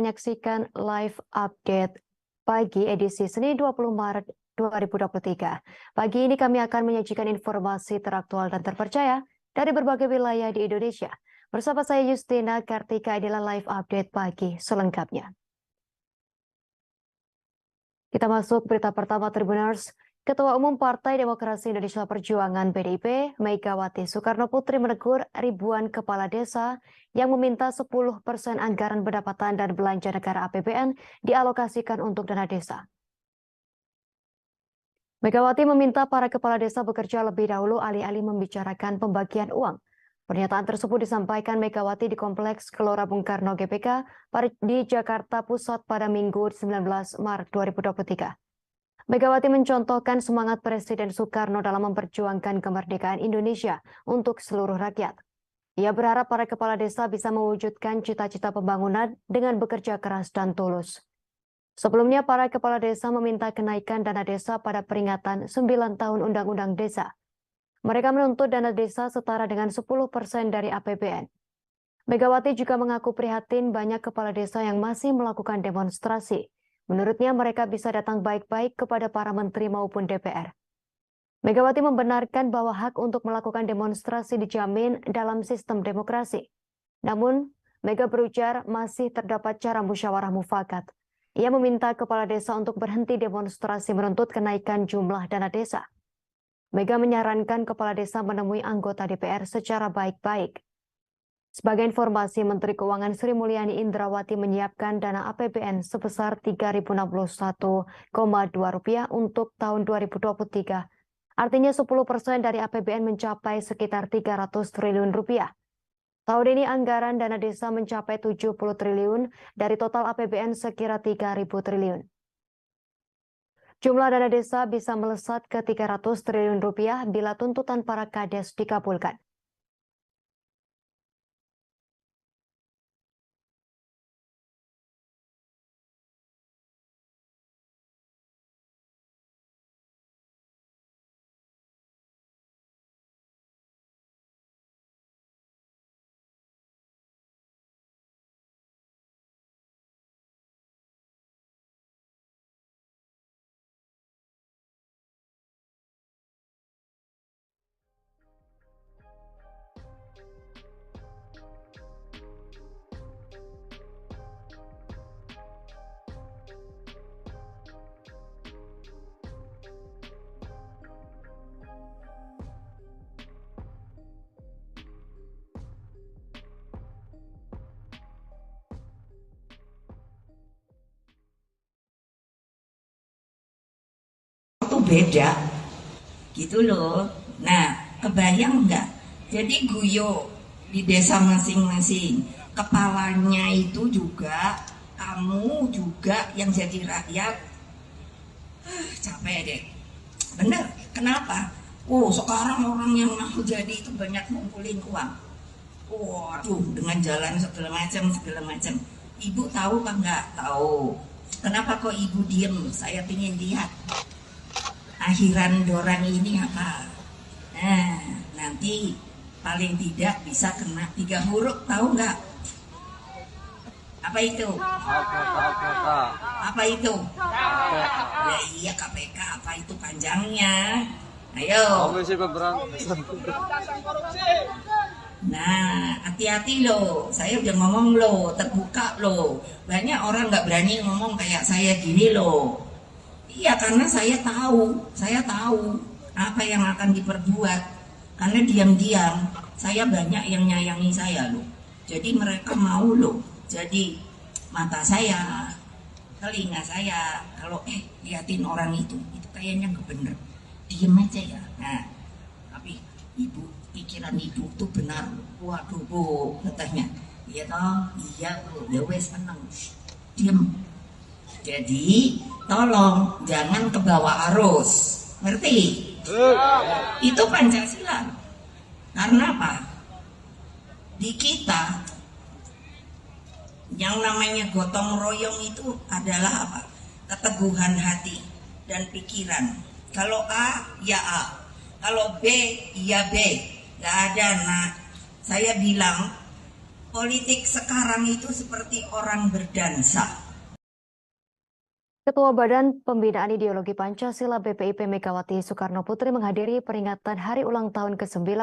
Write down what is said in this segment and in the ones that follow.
menyaksikan live update pagi edisi Senin 20 Maret 2023. Pagi ini kami akan menyajikan informasi teraktual dan terpercaya dari berbagai wilayah di Indonesia. Bersama saya Justina Kartika, inilah live update pagi selengkapnya. Kita masuk berita pertama Tribuners. Ketua Umum Partai Demokrasi Indonesia Perjuangan PDIP, Megawati Soekarno Putri menegur ribuan kepala desa yang meminta 10% anggaran pendapatan dan belanja negara APBN dialokasikan untuk dana desa. Megawati meminta para kepala desa bekerja lebih dahulu alih-alih membicarakan pembagian uang. Pernyataan tersebut disampaikan Megawati di Kompleks Gelora Bung Karno GBK di Jakarta Pusat pada Minggu 19 Maret 2023. Megawati mencontohkan semangat Presiden Soekarno dalam memperjuangkan kemerdekaan Indonesia untuk seluruh rakyat. Ia berharap para kepala desa bisa mewujudkan cita-cita pembangunan dengan bekerja keras dan tulus. Sebelumnya, para kepala desa meminta kenaikan dana desa pada peringatan 9 tahun Undang-Undang Desa. Mereka menuntut dana desa setara dengan 10% dari APBN. Megawati juga mengaku prihatin banyak kepala desa yang masih melakukan demonstrasi. Menurutnya mereka bisa datang baik-baik kepada para menteri maupun DPR. Megawati membenarkan bahwa hak untuk melakukan demonstrasi dijamin dalam sistem demokrasi. Namun, Mega berujar masih terdapat cara musyawarah mufakat. Ia meminta kepala desa untuk berhenti demonstrasi menuntut kenaikan jumlah dana desa. Mega menyarankan kepala desa menemui anggota DPR secara baik-baik. Sebagai informasi, Menteri Keuangan Sri Mulyani Indrawati menyiapkan dana APBN sebesar Rp3.061,2 untuk tahun 2023. Artinya 10% dari APBN mencapai sekitar Rp300 triliun. Tahun ini anggaran dana desa mencapai 70 triliun dari total APBN sekira 3.000 triliun. Jumlah dana desa bisa melesat ke Rp300 triliun bila tuntutan para kades dikabulkan. Itu beda gitu loh. Nah, kebayang nggak? Jadi guyo di desa masing-masing, kepalanya itu juga kamu juga yang jadi rakyat. Capek deh, bener. Kenapa? Sekarang orang yang mau jadi itu banyak ngumpulin uang. Waduh, dengan jalan segala macam. Ibu tahu apa nggak? Tahu. Kenapa kok ibu diem? Saya pingin lihat akhiran dorang ini apa. Nah, nanti paling tidak bisa kena 3 huruf, tahu nggak? Apa itu? Apa itu? Ya iya, KPK. Apa itu panjangnya? Ayo. Nah, hati-hati loh. Saya udah ngomong loh, terbuka loh. Banyak orang nggak berani ngomong kayak saya gini loh. Iya, karena saya tahu apa yang akan diperbuat. Karena diam-diam saya banyak yang nyayangi saya loh. Jadi mereka mau loh. Jadi mata saya, telinga saya, kalau liatin orang itu kayaknya nggak bener, diem aja ya. Nah, tapi ibu, pikiran ibu tuh benar. Waduh bu, katanya, iya toh, iya bu, ya wes tenang, diem. Jadi tolong jangan ke bawah arus, ngerti? Itu Pancasila. Karena apa? Di kita yang namanya gotong royong itu adalah apa? Keteguhan hati dan pikiran. Kalau A, ya A. Kalau B, ya B. Gak ada. Nah, saya bilang Politik sekarang itu seperti orang berdansa. Ketua Badan Pembinaan Ideologi Pancasila BPIP Megawati Soekarno Putri menghadiri peringatan Hari Ulang Tahun ke-9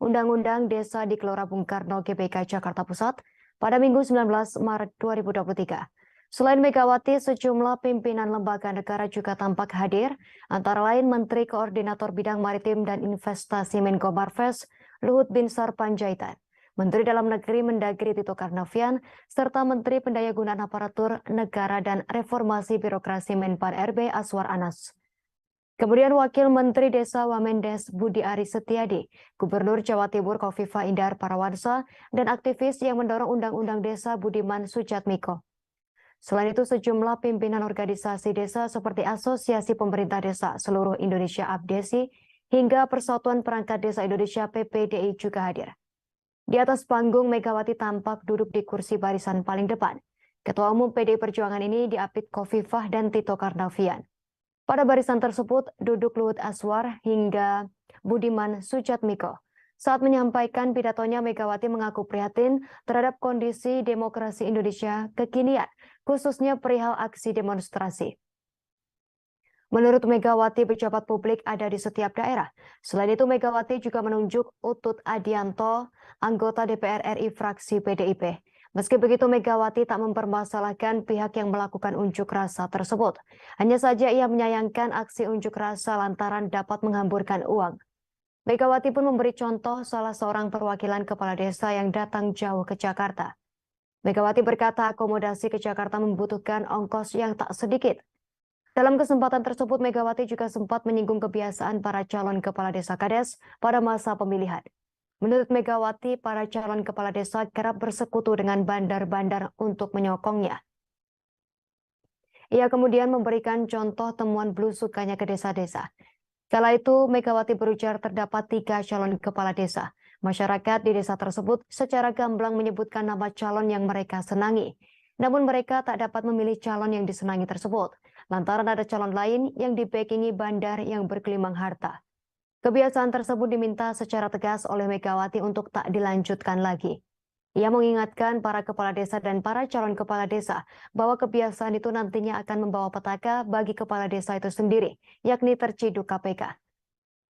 Undang-Undang Desa di Gelora Bung Karno GBK Jakarta Pusat pada Minggu 19 Maret 2023. Selain Megawati, sejumlah pimpinan lembaga negara juga tampak hadir, antara lain Menteri Koordinator Bidang Maritim dan Investasi Menko Marves, Luhut Binsar Panjaitan, Menteri Dalam Negeri Mendagri Tito Karnavian, serta Menteri Pendayagunaan Aparatur Negara dan Reformasi Birokrasi Menpan RB Aswar Anas. Kemudian Wakil Menteri Desa Wamendes Budi Ari Setiadi, Gubernur Jawa Timur Kofifa Indar Parawansa, dan aktivis yang mendorong Undang-Undang Desa Budiman Sujatmiko. Selain itu, sejumlah pimpinan organisasi desa seperti Asosiasi Pemerintah Desa Seluruh Indonesia APDESI hingga Persatuan Perangkat Desa Indonesia PPDI juga hadir. Di atas panggung, Megawati tampak duduk di kursi barisan paling depan. Ketua Umum PDI Perjuangan ini diapit Kofifah dan Tito Karnavian. Pada barisan tersebut duduk Luhut Aswar hingga Budiman Sujatmiko. Saat menyampaikan pidatonya, Megawati mengaku prihatin terhadap kondisi demokrasi Indonesia kekinian, khususnya perihal aksi demonstrasi. Menurut Megawati, pejabat publik ada di setiap daerah. Selain itu, Megawati juga menunjuk Utut Adianto, anggota DPR RI fraksi PDIP. Meski begitu, Megawati tak mempermasalahkan pihak yang melakukan unjuk rasa tersebut. Hanya saja ia menyayangkan aksi unjuk rasa lantaran dapat menghamburkan uang. Megawati pun memberi contoh salah seorang perwakilan kepala desa yang datang jauh ke Jakarta. Megawati berkata akomodasi ke Jakarta membutuhkan ongkos yang tak sedikit. Dalam kesempatan tersebut, Megawati juga sempat menyinggung kebiasaan para calon kepala desa Kades pada masa pemilihan. Menurut Megawati, para calon kepala desa kerap bersekutu dengan bandar-bandar untuk menyokongnya. Ia kemudian memberikan contoh temuan belusukannya ke desa-desa. Kala itu, Megawati berujar terdapat 3 calon kepala desa. Masyarakat di desa tersebut secara gamblang menyebutkan nama calon yang mereka senangi. Namun mereka tak dapat memilih calon yang disenangi tersebut, lantaran ada calon lain yang dibekingi bandar yang bergelimang harta. Kebiasaan tersebut diminta secara tegas oleh Megawati untuk tak dilanjutkan lagi. Ia mengingatkan para kepala desa dan para calon kepala desa bahwa kebiasaan itu nantinya akan membawa petaka bagi kepala desa itu sendiri, yakni terciduk KPK.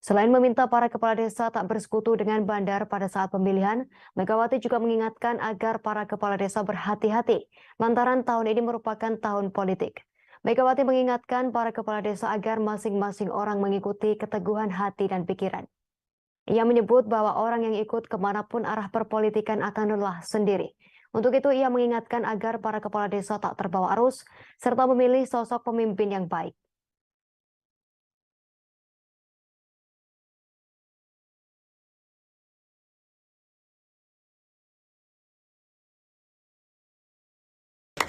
Selain meminta para kepala desa tak bersekutu dengan bandar pada saat pemilihan, Megawati juga mengingatkan agar para kepala desa berhati-hati, lantaran tahun ini merupakan tahun politik. Megawati mengingatkan para kepala desa agar masing-masing orang mengikuti keteguhan hati dan pikiran. Ia menyebut bahwa orang yang ikut kemanapun arah perpolitikan akan lelah sendiri. Untuk itu ia mengingatkan agar para kepala desa tak terbawa arus, serta memilih sosok pemimpin yang baik.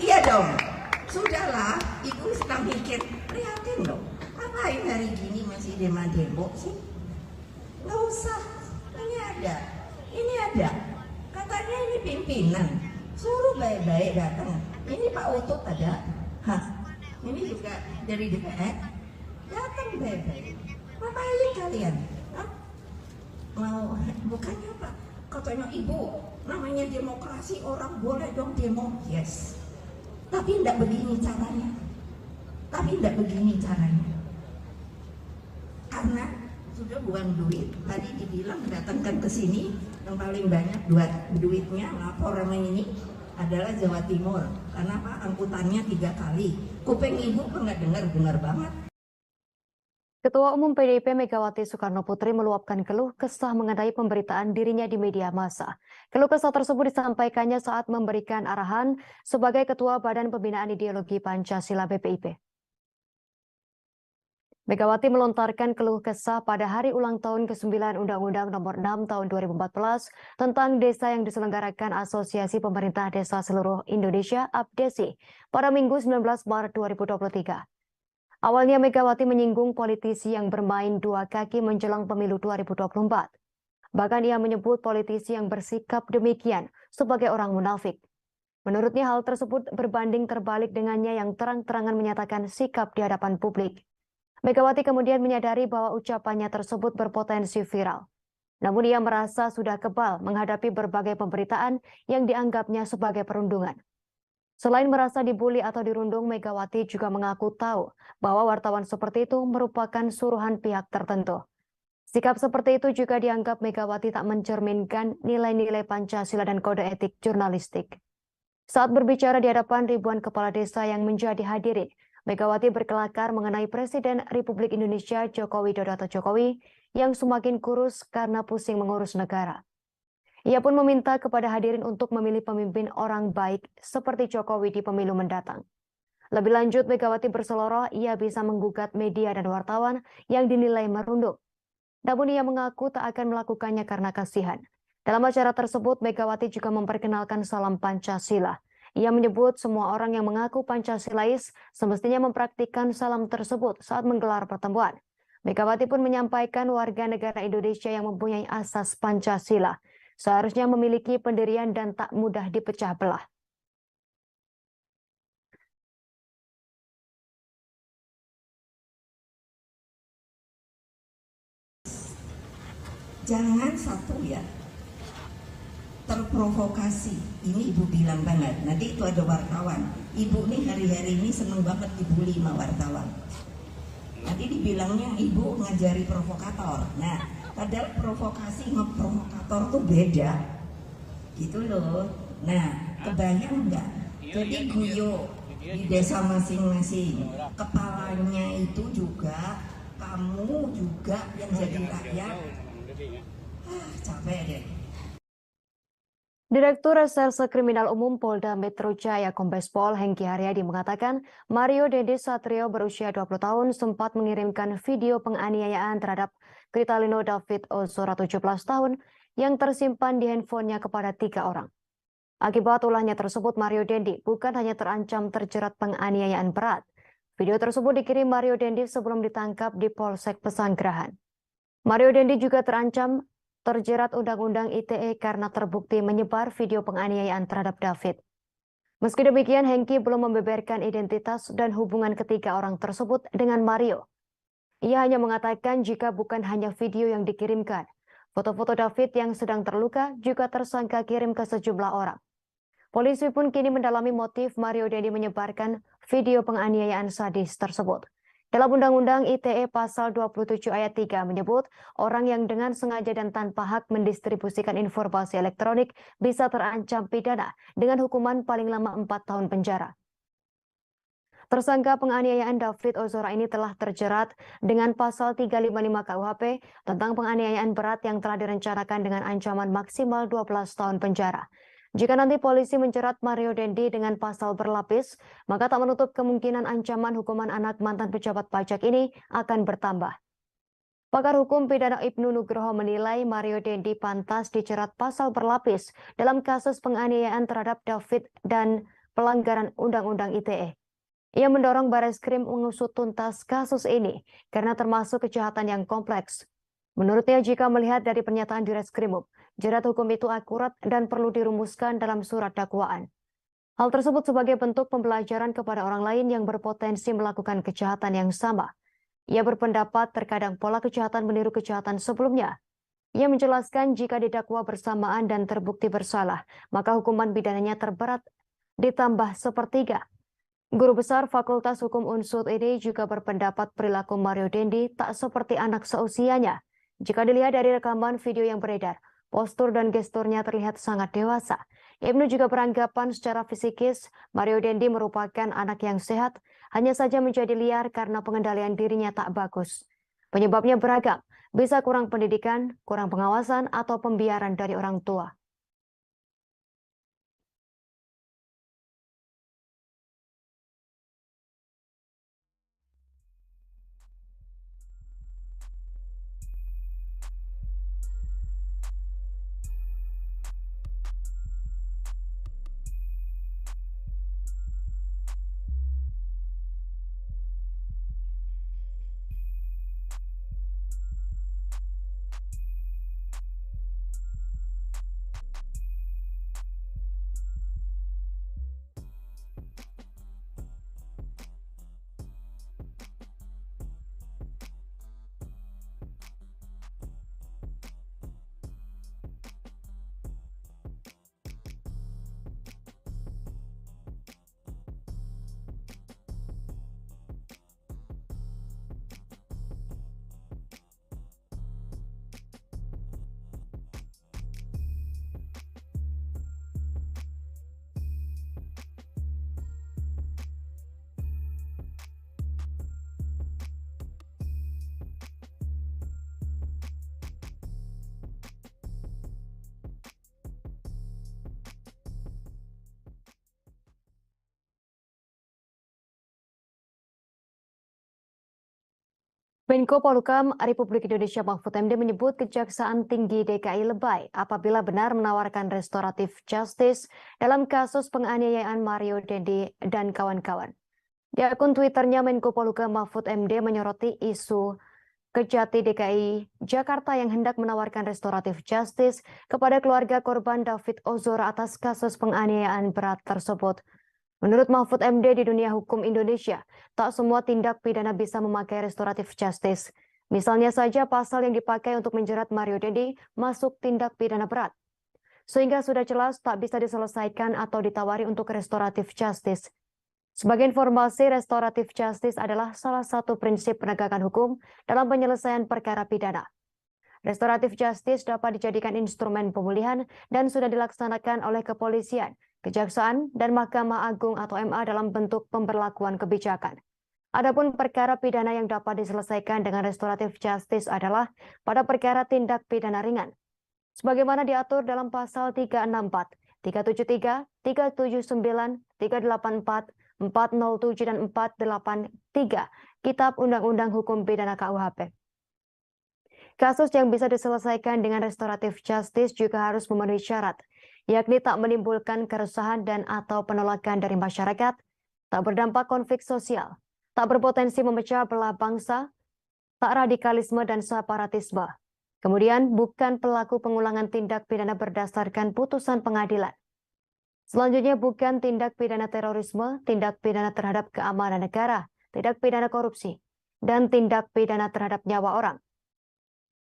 Iya dong, sudahlah, ibu sedang mikir, prihatin dong. Ngapain hari gini masih demo sih? Nggak usah, ini ada. Katanya ini pimpinan, suruh baik-baik datang. Ini Pak Utut ada, ini juga dari DPR, datang baik-baik. Ngapain kalian? Mau bukannya apa? Katanya ibu, namanya demokrasi, orang boleh dong demo, yes. Tapi tidak begini caranya. Karena sudah buang duit. Tadi dibilang datangkan ke sini, yang paling banyak duitnya lapor sama ini adalah Jawa Timur. Karena Pak angkutannya 3 kali. Kuping ibu kok nggak dengar banget. Ketua Umum PDIP Megawati Soekarno Putri meluapkan keluh kesah mengenai pemberitaan dirinya di media massa. Keluh kesah tersebut disampaikannya saat memberikan arahan sebagai Ketua Badan Pembinaan Ideologi Pancasila BPIP. Megawati melontarkan keluh kesah pada hari ulang tahun ke-9 Undang-Undang Nomor 6 Tahun 2014 tentang desa yang diselenggarakan Asosiasi Pemerintah Desa Seluruh Indonesia APDESI pada Minggu 19 Maret 2023. Awalnya Megawati menyinggung politisi yang bermain 2 kaki menjelang pemilu 2024. Bahkan ia menyebut politisi yang bersikap demikian sebagai orang munafik. Menurutnya hal tersebut berbanding terbalik dengannya yang terang-terangan menyatakan sikap di hadapan publik. Megawati kemudian menyadari bahwa ucapannya tersebut berpotensi viral. Namun ia merasa sudah kebal menghadapi berbagai pemberitaan yang dianggapnya sebagai perundungan. Selain merasa dibully atau dirundung, Megawati juga mengaku tahu bahwa wartawan seperti itu merupakan suruhan pihak tertentu. Sikap seperti itu juga dianggap Megawati tak mencerminkan nilai-nilai Pancasila dan kode etik jurnalistik. Saat berbicara di hadapan ribuan kepala desa yang menjadi hadirin, Megawati berkelakar mengenai Presiden Republik Indonesia Joko Widodo atau Jokowi yang semakin kurus karena pusing mengurus negara. Ia pun meminta kepada hadirin untuk memilih pemimpin orang baik seperti Jokowi di pemilu mendatang. Lebih lanjut, Megawati berseloroh ia bisa menggugat media dan wartawan yang dinilai merunduk. Namun ia mengaku tak akan melakukannya karena kasihan. Dalam acara tersebut, Megawati juga memperkenalkan salam Pancasila. Ia menyebut semua orang yang mengaku Pancasilais semestinya mempraktikkan salam tersebut saat menggelar pertemuan. Megawati pun menyampaikan warga negara Indonesia yang mempunyai asas Pancasila seharusnya memiliki pendirian dan tak mudah dipecah belah. Jangan satu ya terprovokasi. Ini ibu bilang banget. Nanti itu ada wartawan. Ibu nih hari-hari ini seneng banget dibully sama wartawan. Nanti dibilangnya ibu ngajari provokator. Nah, padahal provokasi ngeprovokator tuh beda. Gitu loh. Nah, kebayang nggak? Jadi guyo di desa masing-masing. Kepalanya itu juga, kamu juga yang jadi rakyat. Capek deh. Direktur Reserse Kriminal Umum Polda Metro Jaya Kombes Pol Hengki Haryadi mengatakan Mario Dendi Satrio berusia 20 tahun sempat mengirimkan video penganiayaan terhadap Kritalino David Ozora 17 tahun yang tersimpan di handphonenya kepada 3 orang. Akibat ulahnya tersebut, Mario Dendi bukan hanya terancam terjerat penganiayaan berat. Video tersebut dikirim Mario Dendi sebelum ditangkap di Polsek Pesanggerahan. Mario Dendi juga terancam terjerat Undang-Undang ITE karena terbukti menyebar video penganiayaan terhadap David. Meski demikian, Hengki belum membeberkan identitas dan hubungan ketiga orang tersebut dengan Mario. Ia hanya mengatakan jika bukan hanya video yang dikirimkan, foto-foto David yang sedang terluka juga tersangka kirim ke sejumlah orang. Polisi pun kini mendalami motif Mario Dendi menyebarkan video penganiayaan sadis tersebut. Dalam Undang-Undang ITE Pasal 27 Ayat 3 menyebut, orang yang dengan sengaja dan tanpa hak mendistribusikan informasi elektronik bisa terancam pidana dengan hukuman paling lama 4 tahun penjara. Tersangka penganiayaan David Ozora ini telah terjerat dengan Pasal 355 KUHP tentang penganiayaan berat yang telah direncanakan dengan ancaman maksimal 12 tahun penjara. Jika nanti polisi menjerat Mario Dendi dengan pasal berlapis, maka tak menutup kemungkinan ancaman hukuman anak mantan pejabat pajak ini akan bertambah. Pakar hukum pidana Ibnu Nugroho menilai Mario Dendi pantas dijerat pasal berlapis dalam kasus penganiayaan terhadap David dan pelanggaran Undang-Undang ITE. Ia mendorong Bareskrim mengusut tuntas kasus ini karena termasuk kejahatan yang kompleks. Menurutnya, jika melihat dari pernyataan Direskrimum, jerat hukum itu akurat dan perlu dirumuskan dalam surat dakwaan. Hal tersebut sebagai bentuk pembelajaran kepada orang lain yang berpotensi melakukan kejahatan yang sama. Ia berpendapat terkadang pola kejahatan meniru kejahatan sebelumnya. Ia menjelaskan jika didakwa bersamaan dan terbukti bersalah, maka hukuman pidananya terberat ditambah sepertiga. Guru Besar Fakultas Hukum Unsud ini juga berpendapat perilaku Mario Dendi tak seperti anak seusianya. Jika dilihat dari rekaman video yang beredar, postur dan gesturnya terlihat sangat dewasa. Ibnu juga beranggapan secara fisikis, Mario Dendi merupakan anak yang sehat, hanya saja menjadi liar karena pengendalian dirinya tak bagus. Penyebabnya beragam, bisa kurang pendidikan, kurang pengawasan, atau pembiaran dari orang tua. Menko Polhukam Republik Indonesia Mahfud MD menyebut Kejaksaan Tinggi DKI lebay apabila benar menawarkan restoratif justice dalam kasus penganiayaan Mario Dendi dan kawan-kawan. Di akun Twitternya, Menko Polhukam Mahfud MD menyoroti isu Kejati DKI Jakarta yang hendak menawarkan restoratif justice kepada keluarga korban David Ozora atas kasus penganiayaan berat tersebut. Menurut Mahfud MD, di dunia hukum Indonesia, tak semua tindak pidana bisa memakai restoratif justice. Misalnya saja pasal yang dipakai untuk menjerat Mario Dendi masuk tindak pidana berat. Sehingga sudah jelas tak bisa diselesaikan atau ditawari untuk restoratif justice. Sebagai informasi, restoratif justice adalah salah satu prinsip penegakan hukum dalam penyelesaian perkara pidana. Restoratif justice dapat dijadikan instrumen pemulihan dan sudah dilaksanakan oleh kepolisian, kejaksaan, dan Mahkamah Agung atau MA dalam bentuk pemberlakuan kebijakan. Adapun perkara pidana yang dapat diselesaikan dengan restoratif justice adalah pada perkara tindak pidana ringan. Sebagaimana diatur dalam pasal 364, 373, 379, 384, 407, dan 483 Kitab Undang-Undang Hukum Pidana KUHP. Kasus yang bisa diselesaikan dengan restoratif justice juga harus memenuhi syarat, yakni tak menimbulkan keresahan dan atau penolakan dari masyarakat, tak berdampak konflik sosial, tak berpotensi memecah belah bangsa, tak radikalisme dan separatisme. Kemudian, bukan pelaku pengulangan tindak pidana berdasarkan putusan pengadilan. Selanjutnya, bukan tindak pidana terorisme, tindak pidana terhadap keamanan negara, tindak pidana korupsi, dan tindak pidana terhadap nyawa orang.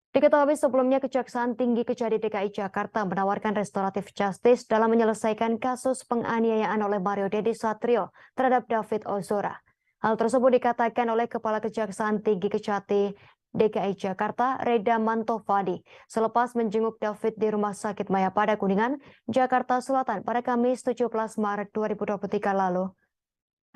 Diketahui sebelumnya Kejaksaan Tinggi Kejati DKI Jakarta menawarkan restoratif justice dalam menyelesaikan kasus penganiayaan oleh Mario Dendi Satrio terhadap David Ozora. Hal tersebut dikatakan oleh Kepala Kejaksaan Tinggi Kejati DKI Jakarta, Reda Mantovani, selepas menjenguk David di Rumah Sakit Mayapada Kuningan, Jakarta Selatan pada Kamis 17 Maret 2023 lalu.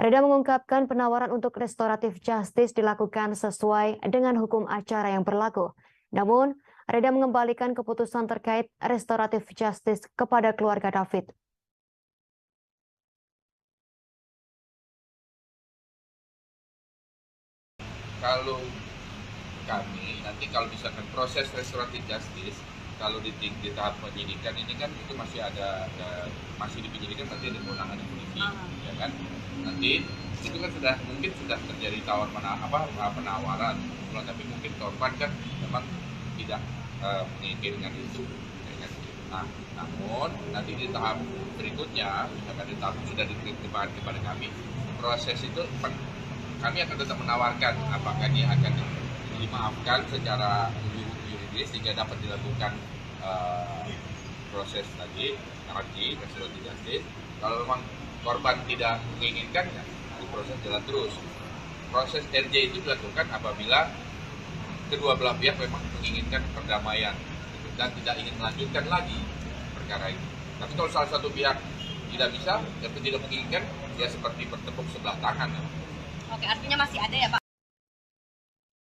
Reda mengungkapkan penawaran untuk restoratif justice dilakukan sesuai dengan hukum acara yang berlaku. Namun, Reda mengembalikan keputusan terkait restoratif justice kepada keluarga David. Kalau kami nanti kalau misalkan proses restoratif justice kalau di tahap penyidikan ini kan itu masih masih di penyidikan, nanti ada kewenangan polisi, ya kan, nanti itu kan sudah terjadi penawaran, tapi mungkin korban kan memang tidak menginginkan itu, ya kan? Nah, namun nanti di tahap berikutnya, misalkan di tahap sudah diterima kepada kami, proses itu kami akan tetap menawarkan apakah ini akan dimaafkan secara yuridis sehingga dapat dilakukan proses tadi RJ, restoratif justice. Kalau memang korban tidak menginginkan, ya, proses jalan terus. Proses RJ itu dilakukan apabila kedua belah pihak memang menginginkan perdamaian dan tidak ingin melanjutkan lagi perkara itu. Tapi kalau salah satu pihak tidak bisa dan tidak menginginkan, ya seperti bertepuk sebelah tangan. Oke, artinya masih ada ya, Pak?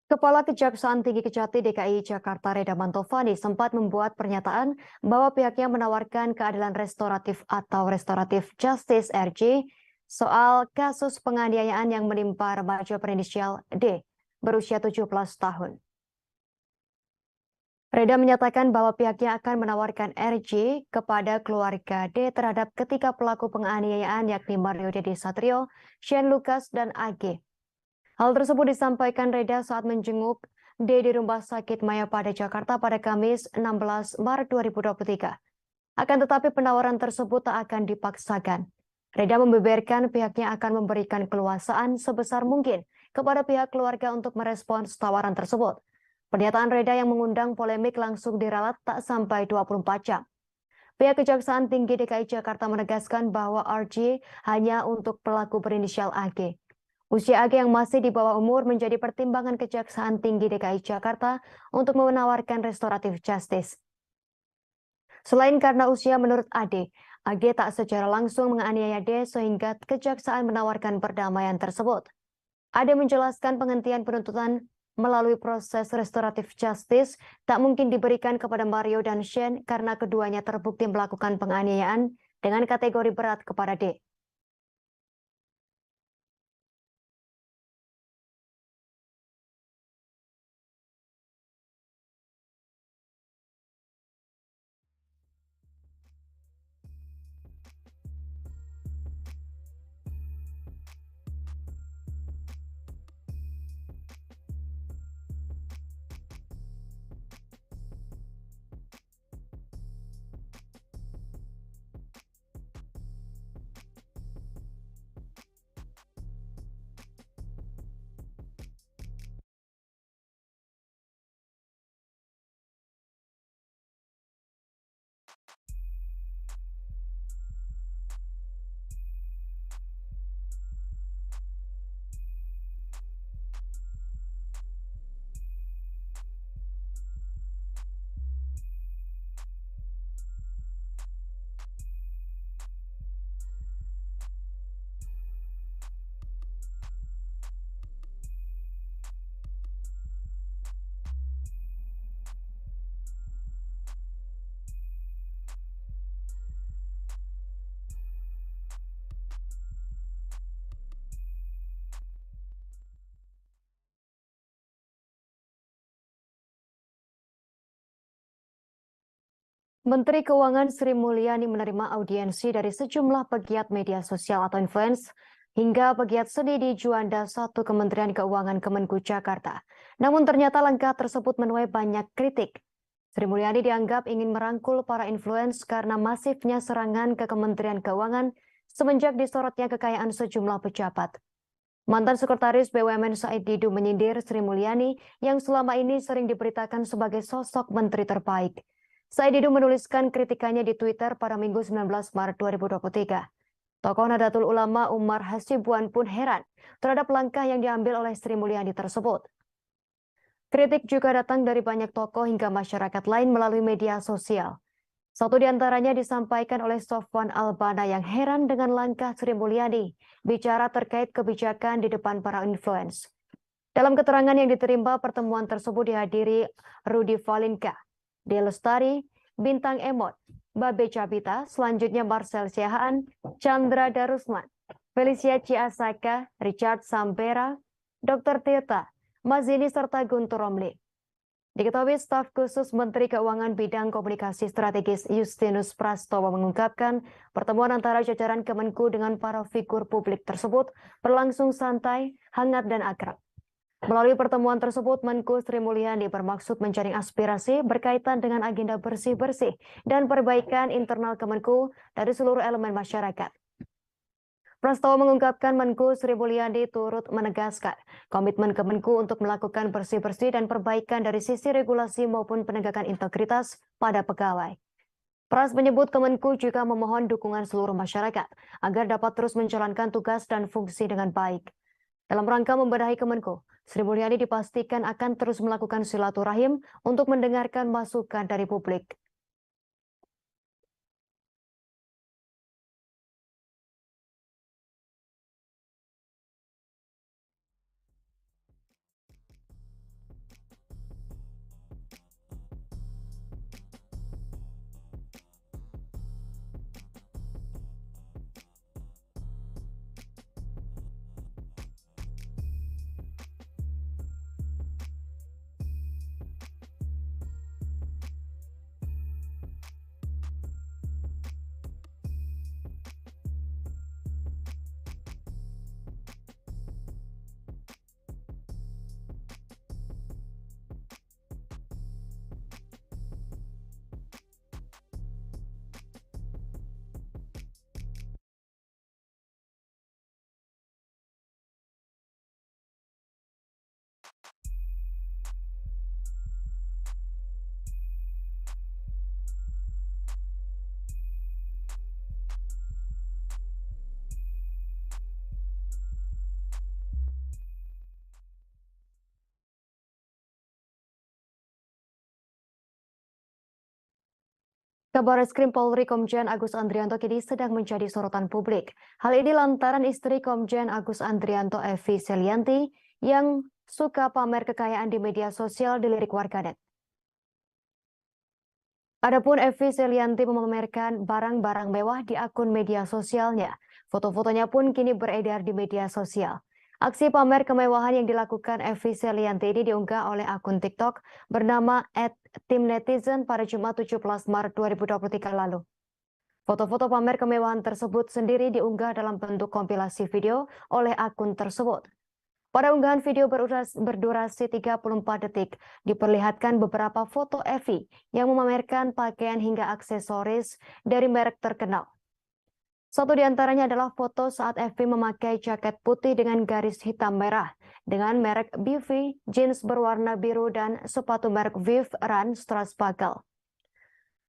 Kepala Kejaksaan Tinggi Kejati DKI Jakarta, Reda Mantovani, sempat membuat pernyataan bahwa pihaknya menawarkan keadilan restoratif atau restoratif justice RJ soal kasus penganiayaan yang menimpa remaja berinisial D berusia 17 tahun. Reda menyatakan bahwa pihaknya akan menawarkan RJ kepada keluarga D terhadap ketiga pelaku penganiayaan yakni Mario Dendi Satrio, Shane Lucas, dan AG. Hal tersebut disampaikan Reda saat menjenguk D di Rumah Sakit Mayapada Jakarta pada Kamis 16 Maret 2023. Akan tetapi penawaran tersebut tak akan dipaksakan. Reda membeberkan pihaknya akan memberikan keluasaan sebesar mungkin kepada pihak keluarga untuk merespons tawaran tersebut. Pernyataan Reda yang mengundang polemik langsung diralat tak sampai 24 jam. Pihak Kejaksaan Tinggi DKI Jakarta menegaskan bahwa RJ hanya untuk pelaku berinisial AG. Usia AG yang masih di bawah umur menjadi pertimbangan Kejaksaan Tinggi DKI Jakarta untuk menawarkan restoratif justice. Selain karena usia, menurut AD, AG tak secara langsung menganiaya D sehingga Kejaksaan menawarkan perdamaian tersebut. AD menjelaskan penghentian penuntutan melalui proses restoratif justice tak mungkin diberikan kepada Mario dan Shane karena keduanya terbukti melakukan penganiayaan dengan kategori berat kepada D. Menteri Keuangan Sri Mulyani menerima audiensi dari sejumlah pegiat media sosial atau influencer hingga pegiat seni di Juanda 1 Kementerian Keuangan Kemenku Jakarta. Namun ternyata langkah tersebut menuai banyak kritik. Sri Mulyani dianggap ingin merangkul para influencer karena masifnya serangan ke Kementerian Keuangan semenjak disorotnya kekayaan sejumlah pejabat. Mantan Sekretaris BUMN Said Didu menyindir Sri Mulyani yang selama ini sering diberitakan sebagai sosok menteri terbaik. Said Didu menuliskan kritikannya di Twitter pada Minggu 19 Maret 2023. Tokoh Nahdlatul Ulama Umar Hasibuan pun heran terhadap langkah yang diambil oleh Sri Mulyani tersebut. Kritik juga datang dari banyak tokoh hingga masyarakat lain melalui media sosial. Satu di antaranya disampaikan oleh Sofwan Albana yang heran dengan langkah Sri Mulyani bicara terkait kebijakan di depan para influencer. Dalam keterangan yang diterima, pertemuan tersebut dihadiri Rudy Valinka, De Lestari, Bintang Emot, Babe Cabita, selanjutnya Marcel Siahaan, Chandra Darusman, Felicia Ciasaka, Richard Sambera, Dr. Tirta, Mazini, serta Guntur Romli. Diketahui staf khusus Menteri Keuangan Bidang Komunikasi Strategis Justinus Prastowo mengungkapkan pertemuan antara jajaran Kemenku dengan para figur publik tersebut berlangsung santai, hangat, dan akrab. Melalui pertemuan tersebut, Menku Sri Mulyani bermaksud mencari aspirasi berkaitan dengan agenda bersih-bersih dan perbaikan internal Kemenku dari seluruh elemen masyarakat. Prastowo mengungkapkan Menku Sri Mulyani turut menegaskan komitmen Kemenku untuk melakukan bersih-bersih dan perbaikan dari sisi regulasi maupun penegakan integritas pada pegawai. Pras menyebut Kemenku juga memohon dukungan seluruh masyarakat agar dapat terus menjalankan tugas dan fungsi dengan baik. Dalam rangka membenahi Kemenku, Sri Mulyani dipastikan akan terus melakukan silaturahim untuk mendengarkan masukan dari publik. Kabar Reskrim Polri Komjen Agus Andrianto kini sedang menjadi sorotan publik. Hal ini lantaran istri Komjen Agus Andrianto, Evi Selianti, yang suka pamer kekayaan di media sosial dilirik warganet. Adapun Evi Selianti memamerkan barang-barang mewah di akun media sosialnya. Foto-fotonya pun kini beredar di media sosial. Aksi pamer kemewahan yang dilakukan Evi Selianti ini diunggah oleh akun TikTok bernama @timnetizen pada Jumat 17 Maret 2023 lalu. Foto-foto pamer kemewahan tersebut sendiri diunggah dalam bentuk kompilasi video oleh akun tersebut. Pada unggahan video berdurasi 34 detik, diperlihatkan beberapa foto Evi yang memamerkan pakaian hingga aksesoris dari merek terkenal. Satu di antaranya adalah foto saat Evi memakai jaket putih dengan garis hitam merah dengan merek BV, jeans berwarna biru, dan sepatu merek Viv Run Strasbuckle.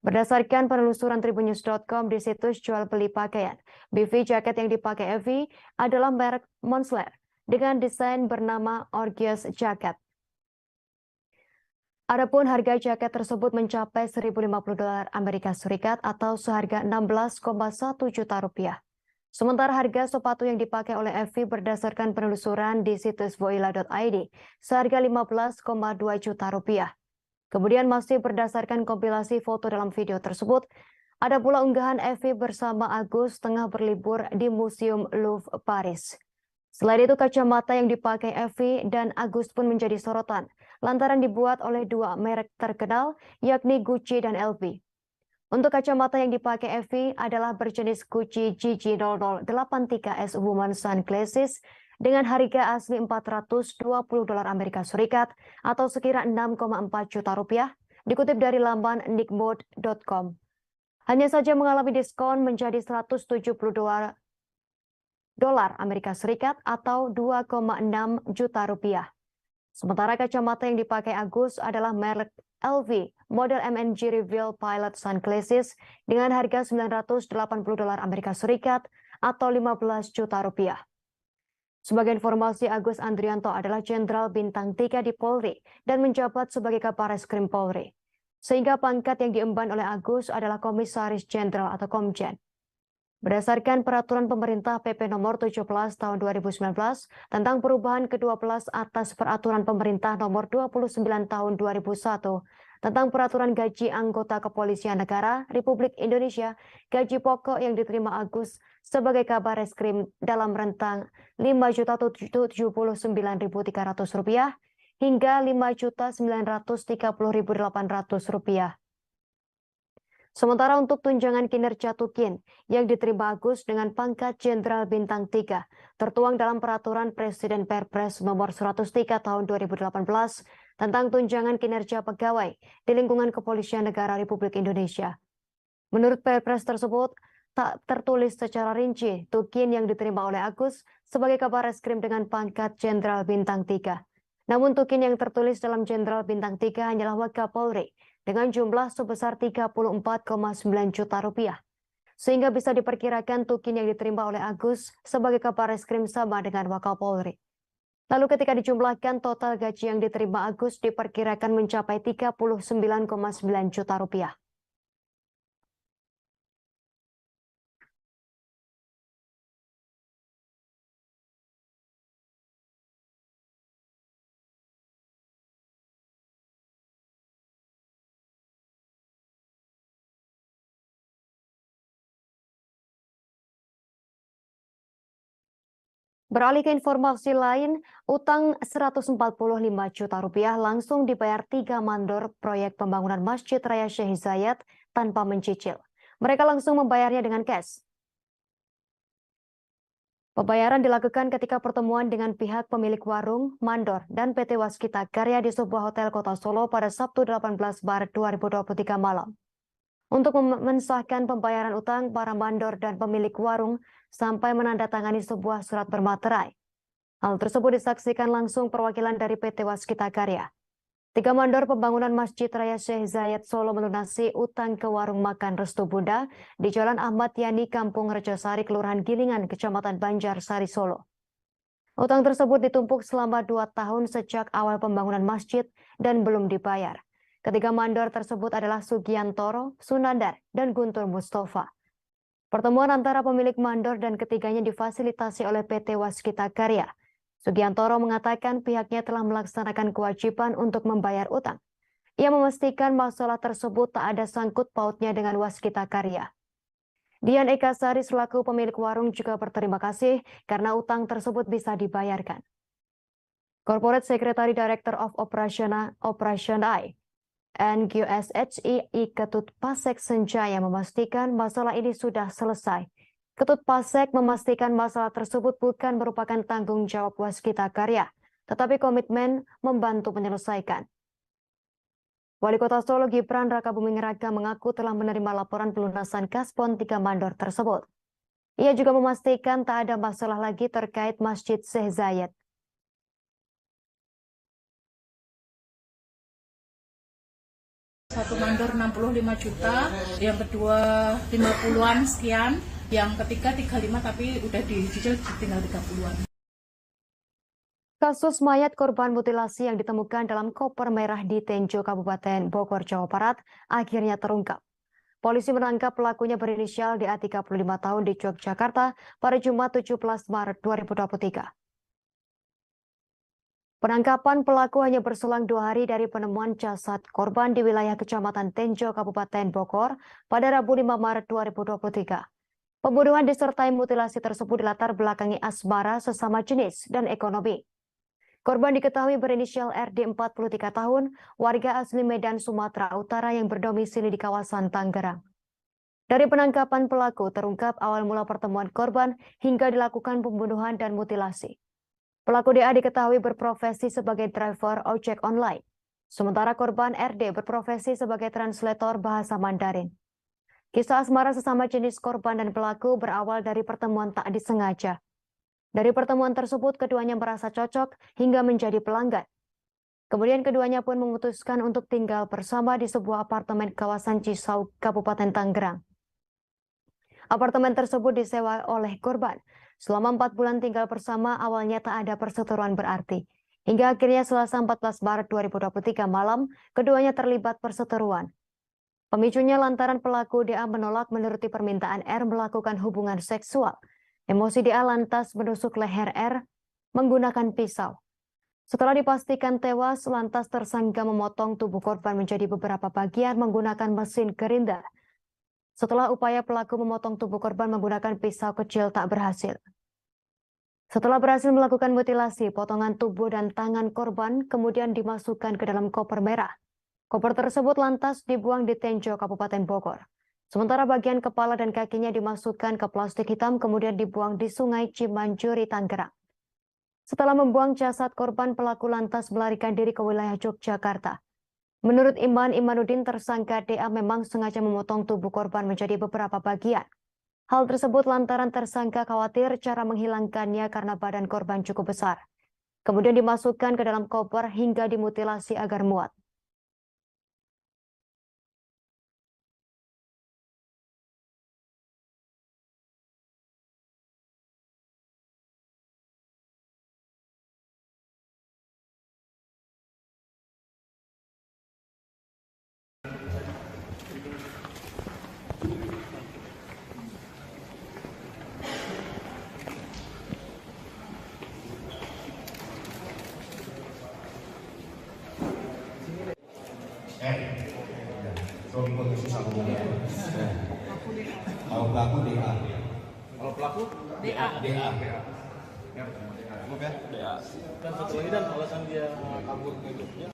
Berdasarkan penelusuran tribunnews.com di situs jual beli pakaian, BV jaket yang dipakai Evi adalah merek Monsler dengan desain bernama Orgies Jacket. Adapun harga jaket tersebut mencapai $1.050 Amerika Serikat atau seharga 16,1 juta rupiah. Sementara harga sepatu yang dipakai oleh Evi berdasarkan penelusuran di situs voila.id seharga 15,2 juta rupiah. Kemudian masih berdasarkan kompilasi foto dalam video tersebut, ada pula unggahan Evi bersama Agus tengah berlibur di Museum Louvre Paris. Selain itu, kacamata yang dipakai Evi dan Agus pun menjadi sorotan lantaran dibuat oleh dua merek terkenal yakni Gucci dan LV. Untuk kacamata yang dipakai Evi adalah berjenis Gucci GG0083S Woman Sunglasses dengan harga asli $420 Amerika Serikat atau sekira 6,4 juta rupiah, dikutip dari laman nickmode.com. Hanya saja mengalami diskon menjadi $172 Amerika Serikat atau 2,6 juta rupiah. Sementara kacamata yang dipakai Agus adalah merek LV model MNG Reveal Pilot Sunglasses dengan harga $980 Amerika Serikat atau 15 juta rupiah. Sebagai informasi, Agus Andrianto adalah Jenderal Bintang 3 di Polri dan menjabat sebagai Kabareskrim Polri. Sehingga pangkat yang diemban oleh Agus adalah Komisaris Jenderal atau Komjen. Berdasarkan Peraturan Pemerintah PP Nomor 17 Tahun 2019 tentang perubahan ke-12 atas Peraturan Pemerintah Nomor 29 Tahun 2001 tentang Peraturan Gaji Anggota Kepolisian Negara Republik Indonesia, gaji pokok yang diterima Agus sebagai Kabareskrim dalam rentang Rp5.079.300 hingga Rp5.930.800. Sementara untuk tunjangan kinerja Tukin yang diterima Agus dengan pangkat Jenderal Bintang 3 tertuang dalam Peraturan Presiden Perpres Nomor 103 Tahun 2018 tentang tunjangan kinerja pegawai di lingkungan Kepolisian Negara Republik Indonesia. Menurut Perpres tersebut, tak tertulis secara rinci Tukin yang diterima oleh Agus sebagai Kabareskrim dengan pangkat Jenderal Bintang 3. Namun Tukin yang tertulis dalam Jenderal Bintang 3 hanyalah Wakapolri dengan jumlah sebesar 34,9 juta rupiah. Sehingga bisa diperkirakan Tukin yang diterima oleh Agus sebagai Kabareskrim sama dengan Wakapolri. Lalu ketika dijumlahkan total gaji yang diterima Agus diperkirakan mencapai 39,9 juta rupiah. Beralih ke informasi lain, utang 145 juta rupiah langsung dibayar 3 mandor proyek pembangunan Masjid Raya Syekh Zayed tanpa mencicil. Mereka langsung membayarnya dengan cash. Pembayaran dilakukan ketika pertemuan dengan pihak pemilik warung, mandor, dan PT Waskita Karya di sebuah hotel Kota Solo pada Sabtu 18 Maret 2023 malam. Untuk mensahkan pembayaran utang para mandor dan pemilik warung sampai menandatangani sebuah surat bermaterai. Hal tersebut disaksikan langsung perwakilan dari PT Waskita Karya. 3 mandor pembangunan Masjid Raya Syekh Zayed Solo melunasi utang ke warung makan Restu Bunda di Jalan Ahmad Yani, Kampung Rejosari, Kelurahan Gilingan, Kecamatan Banjarsari, Solo. Utang tersebut ditumpuk selama 2 tahun sejak awal pembangunan masjid dan belum dibayar. Ketiga mandor tersebut adalah Sugiantoro, Sunandar, dan Guntur Mustafa. Pertemuan antara pemilik mandor dan ketiganya difasilitasi oleh PT Waskita Karya. Sugiantoro mengatakan pihaknya telah melaksanakan kewajiban untuk membayar utang. Ia memastikan masalah tersebut tak ada sangkut pautnya dengan Waskita Karya. Dian Ekasari selaku pemilik warung juga berterima kasih karena utang tersebut bisa dibayarkan. Corporate Secretary Director of Operation I NQSHI Ketut Pasek Senjaya memastikan masalah ini sudah selesai. Ketut Pasek memastikan masalah tersebut bukan merupakan tanggung jawab Waskita Karya, tetapi komitmen membantu menyelesaikan. Wali Kota Solo Gibran Rakabuming Raka mengaku telah menerima laporan pelunasan kaspon 3 mandor tersebut. Ia juga memastikan tak ada masalah lagi terkait Masjid Syekh Zayed. Satu mandor 65 juta, yang kedua 50-an sekian, yang ketiga 35 tapi udah dicicil tinggal 30-an. Kasus mayat korban mutilasi yang ditemukan dalam koper merah di Tenjo, Kabupaten Bogor, Jawa Barat akhirnya terungkap. Polisi menangkap pelakunya berinisial DA 35 tahun di Yogyakarta pada Jumat 17 Maret 2023. Penangkapan pelaku hanya berselang 2 hari dari penemuan jasad korban di wilayah Kecamatan Tenjo, Kabupaten Bogor pada Rabu 5 Maret 2023. Pembunuhan disertai mutilasi tersebut dilatar belakangi asmara sesama jenis dan ekonomi. Korban diketahui berinisial RD 43 tahun, warga asli Medan, Sumatera Utara yang berdomisili di kawasan Tangerang. Dari penangkapan pelaku terungkap awal mula pertemuan korban hingga dilakukan pembunuhan dan mutilasi. Pelaku DA diketahui berprofesi sebagai driver ojek online, sementara korban RD berprofesi sebagai translator bahasa Mandarin. Kisah asmara sesama jenis korban dan pelaku berawal dari pertemuan tak disengaja. Dari pertemuan tersebut, keduanya merasa cocok hingga menjadi pelanggan. Kemudian keduanya pun memutuskan untuk tinggal bersama di sebuah apartemen kawasan Cisauk, Kabupaten Tangerang. Apartemen tersebut disewa oleh korban. Selama 4 bulan tinggal bersama, awalnya tak ada perseteruan berarti. Hingga akhirnya Selasa 14 Maret 2023 malam, keduanya terlibat perseteruan. Pemicunya lantaran pelaku DA menolak menuruti permintaan R melakukan hubungan seksual. Emosi DA lantas menusuk leher R menggunakan pisau. Setelah dipastikan tewas, lantas tersangka memotong tubuh korban menjadi beberapa bagian menggunakan mesin gerindar. Setelah upaya pelaku memotong tubuh korban menggunakan pisau kecil tak berhasil. Setelah berhasil melakukan mutilasi, potongan tubuh dan tangan korban kemudian dimasukkan ke dalam koper merah. Koper tersebut lantas dibuang di Tenjo, Kabupaten Bogor. Sementara bagian kepala dan kakinya dimasukkan ke plastik hitam kemudian dibuang di Sungai Cimanjuri, Tangerang. Setelah membuang jasad korban, pelaku lantas melarikan diri ke wilayah Yogyakarta. Menurut Iman Imanuddin, tersangka DA memang sengaja memotong tubuh korban menjadi beberapa bagian. Hal tersebut lantaran tersangka khawatir cara menghilangkannya karena badan korban cukup besar. Kemudian dimasukkan ke dalam koper hingga dimutilasi agar muat. Kalau posisi sama kalau pelaku DA. Kalau pelaku DA. DA. Cukup ya? DA. Kan satu lagi dan alasan dia kabur ke Jogja.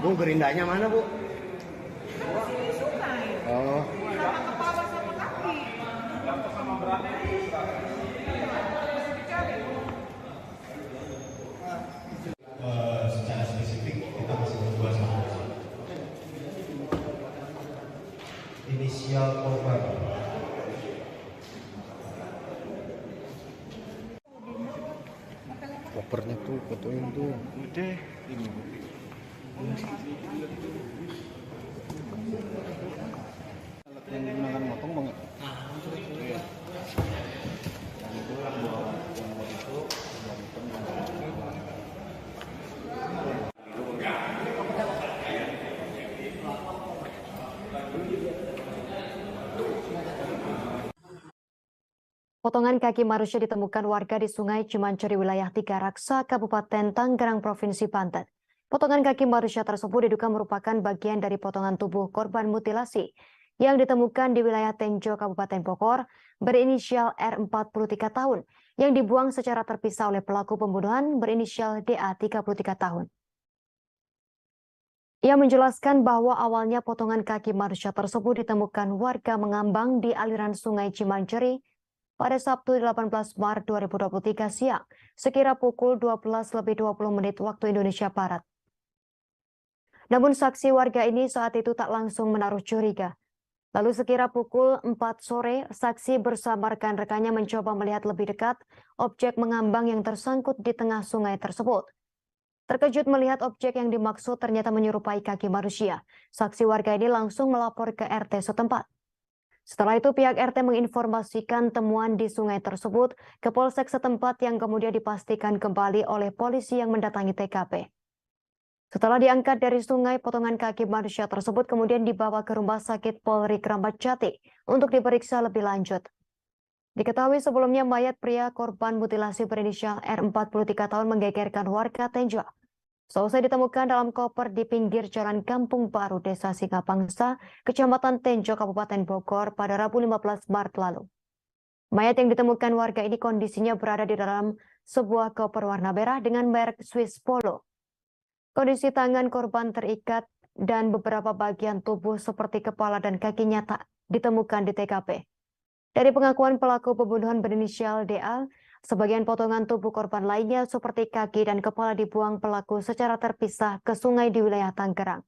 Bu, gerindanya mana, Bu? Oh. Secara spesifik kita masih berdua sama inisial korban. Kopernya tuh fotoin tuh. Udah ini. Alat yang digunakan motong banget. Iya. Potongan kaki manusia ditemukan warga di Sungai Cimanjuri, wilayah Tigaraksa, Kabupaten Tangerang, Provinsi Banten. Potongan kaki manusia tersebut diduga merupakan bagian dari potongan tubuh korban mutilasi yang ditemukan di wilayah Tenjo, Kabupaten Bogor, berinisial R 43 tahun, yang dibuang secara terpisah oleh pelaku pembunuhan berinisial DA 33 tahun. Ia menjelaskan bahwa awalnya potongan kaki manusia tersebut ditemukan warga mengambang di aliran Sungai Cimanjuri pada Sabtu 18 Maret 2023 siang, sekira pukul 12:20 waktu Indonesia Barat. Namun saksi warga ini saat itu tak langsung menaruh curiga. Lalu sekira pukul 4 sore, saksi bersama rekan-rekannya mencoba melihat lebih dekat objek mengambang yang tersangkut di tengah sungai tersebut. Terkejut melihat objek yang dimaksud ternyata menyerupai kaki manusia. Saksi warga ini langsung melapor ke RT setempat. Setelah itu pihak RT menginformasikan temuan di sungai tersebut ke Polsek setempat yang kemudian dipastikan kembali oleh polisi yang mendatangi TKP. Setelah diangkat dari sungai, potongan kaki manusia tersebut kemudian dibawa ke Rumah Sakit Polri Kramat Jati untuk diperiksa lebih lanjut. Diketahui sebelumnya mayat pria korban mutilasi berinisial R 43 tahun menggegerkan warga Tenjo. Seusai ditemukan dalam koper di pinggir Jalan Kampung Baru, Desa Singapangsa, Kecamatan Tenjo, Kabupaten Bogor pada Rabu 15 Maret lalu. Mayat yang ditemukan warga ini kondisinya berada di dalam sebuah koper warna merah dengan merek Swiss Polo. Kondisi tangan korban terikat dan beberapa bagian tubuh seperti kepala dan kakinya tak ditemukan di TKP. Dari pengakuan pelaku pembunuhan berinisial DA, sebagian potongan tubuh korban lainnya seperti kaki dan kepala dibuang pelaku secara terpisah ke sungai di wilayah Tangerang.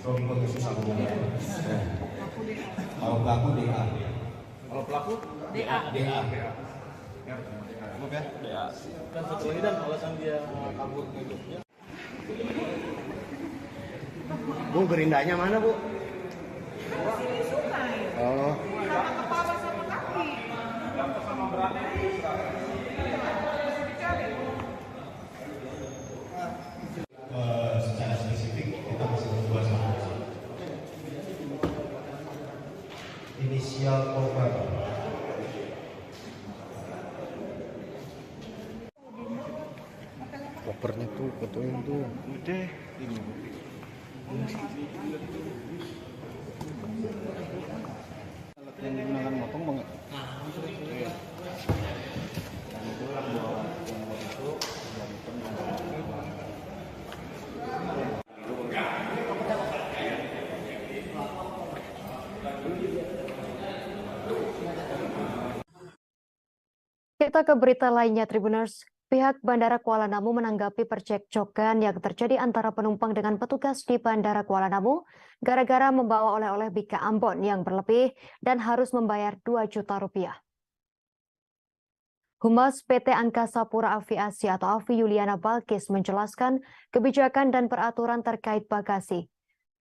Suami pengusus aku kalau pelaku DA. Kalau pelaku DA. Oke. DA. Dan satu lagi dan alasan dia kabur ngikutnya. Bu, gerindanya mana, Bu? Oh. Secara spesifik kita masih berdua sama inisial korban. Kopernya tuh, fotoin tuh. Udah. Ini. Alat yang digunakan motong banget. Iya. Dan itu yang buat itu Kita ke berita lainnya, Tribuners. Pihak Bandara Kuala Namu menanggapi percekcokan yang terjadi antara penumpang dengan petugas di Bandara Kuala Namu gara-gara membawa oleh-oleh Bika Ambon yang berlebih dan harus membayar 2 juta rupiah. Humas PT Angkasa Pura Aviasi atau Avi Yuliana Balkis menjelaskan kebijakan dan peraturan terkait bagasi.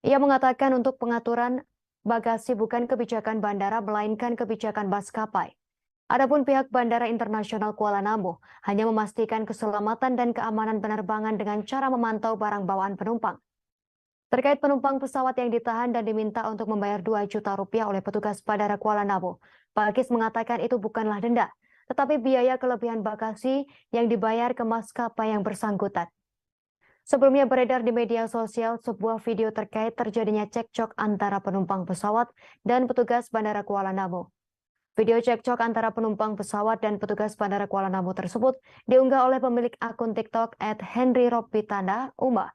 Ia mengatakan untuk pengaturan bagasi bukan kebijakan bandara melainkan kebijakan maskapai. Adapun pihak Bandara Internasional Kuala Namu hanya memastikan keselamatan dan keamanan penerbangan dengan cara memantau barang bawaan penumpang. Terkait penumpang pesawat yang ditahan dan diminta untuk membayar 2 juta rupiah oleh petugas Bandara Kuala Namu, Balkis mengatakan itu bukanlah denda, tetapi biaya kelebihan bagasi yang dibayar ke maskapai yang bersangkutan. Sebelumnya beredar di media sosial sebuah video terkait terjadinya cekcok antara penumpang pesawat dan petugas Bandara Kuala Namu. Video cekcok antara penumpang pesawat dan petugas Bandara Kuala Namu tersebut diunggah oleh pemilik akun TikTok @henryrobitanda Uma.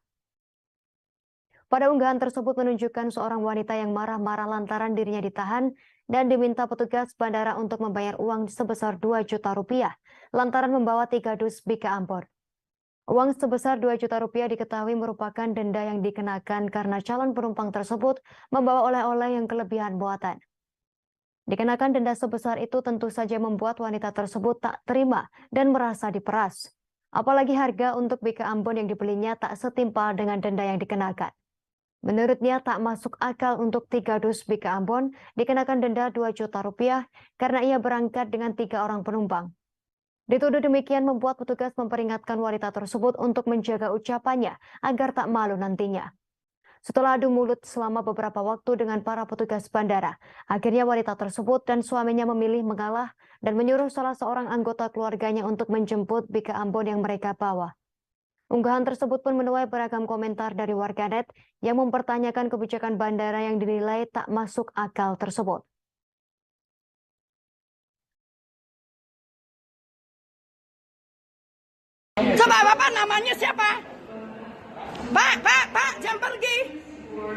Pada unggahan tersebut menunjukkan seorang wanita yang marah-marah lantaran dirinya ditahan dan diminta petugas bandara untuk membayar uang sebesar 2 juta rupiah lantaran membawa 3 dus Bika Ambon. Uang sebesar 2 juta rupiah diketahui merupakan denda yang dikenakan karena calon penumpang tersebut membawa oleh-oleh yang kelebihan buatan. Dikenakan denda sebesar itu tentu saja membuat wanita tersebut tak terima dan merasa diperas. Apalagi harga untuk Bika Ambon yang dibelinya tak setimpal dengan denda yang dikenakan. Menurutnya tak masuk akal untuk 3 dus Bika Ambon dikenakan denda 2 juta rupiah karena ia berangkat dengan 3 orang penumpang. Dituduh demikian membuat petugas memperingatkan wanita tersebut untuk menjaga ucapannya agar tak malu nantinya. Setelah adu mulut selama beberapa waktu dengan para petugas bandara, akhirnya wanita tersebut dan suaminya memilih mengalah dan menyuruh salah seorang anggota keluarganya untuk menjemput Bika Ambon yang mereka bawa. Unggahan tersebut pun menuai beragam komentar dari warganet yang mempertanyakan kebijakan bandara yang dinilai tak masuk akal tersebut. Coba Bapak namanya siapa? Pak, jangan pergi.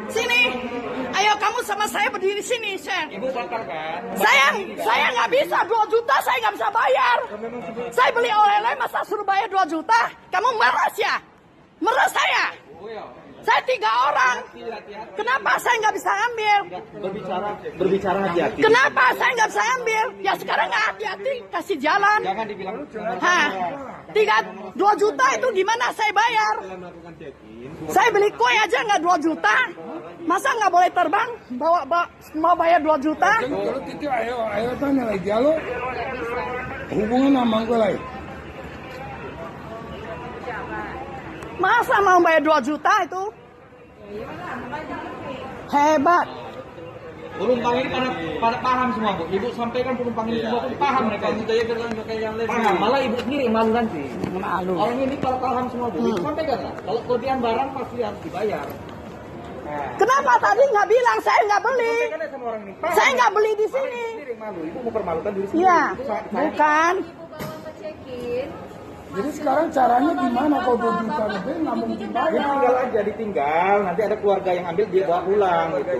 Sini. Ayo kamu sama saya berdiri sini, Sir. Ibu bakar kan? Saya nggak bisa 2 juta, saya nggak bisa bayar. Saya beli oleh-oleh masa suruh bayar 2 juta? Kamu meres ya? Meres saya? Saya 3 orang. Kenapa saya nggak bisa ambil? Berbicara hati-hati. Kenapa saya nggak bisa ambil? Ya sekarang nggak hati-hati, kasih jalan. Jangan dibilang. 2 juta itu gimana saya bayar? Saya beli kue aja nggak 2 juta. Masa nggak boleh terbang? Mau bayar 2 juta? Ayo tanya lagi, halo? Hubungan sama gue lagi. Masa mau bayar 2 juta itu? Hebat. Penumpang ini pada paham semua Bu. Ibu sampaikan penumpang ini semua pun paham mereka. Paham. Malah ibu sendiri yang malu nanti. Malu. Orang ini kalau paham semua Bu. Ibu sampaikan lah. Kalau kelebihan barang pasti harus dibayar. Kenapa tadi nggak bilang saya nggak beli? Sampaikan sama orang ini. Saya nggak beli di sini. Ibu sendiri yang malu. Ibu mau permalukan diri sendiri. Iya, bukan. Jadi sekarang caranya gimana kalau 2 juta lebih nggak mungkin bayar? Tinggal aja ditinggal. Nanti ada keluarga yang ambil dia bawa pulang gitu.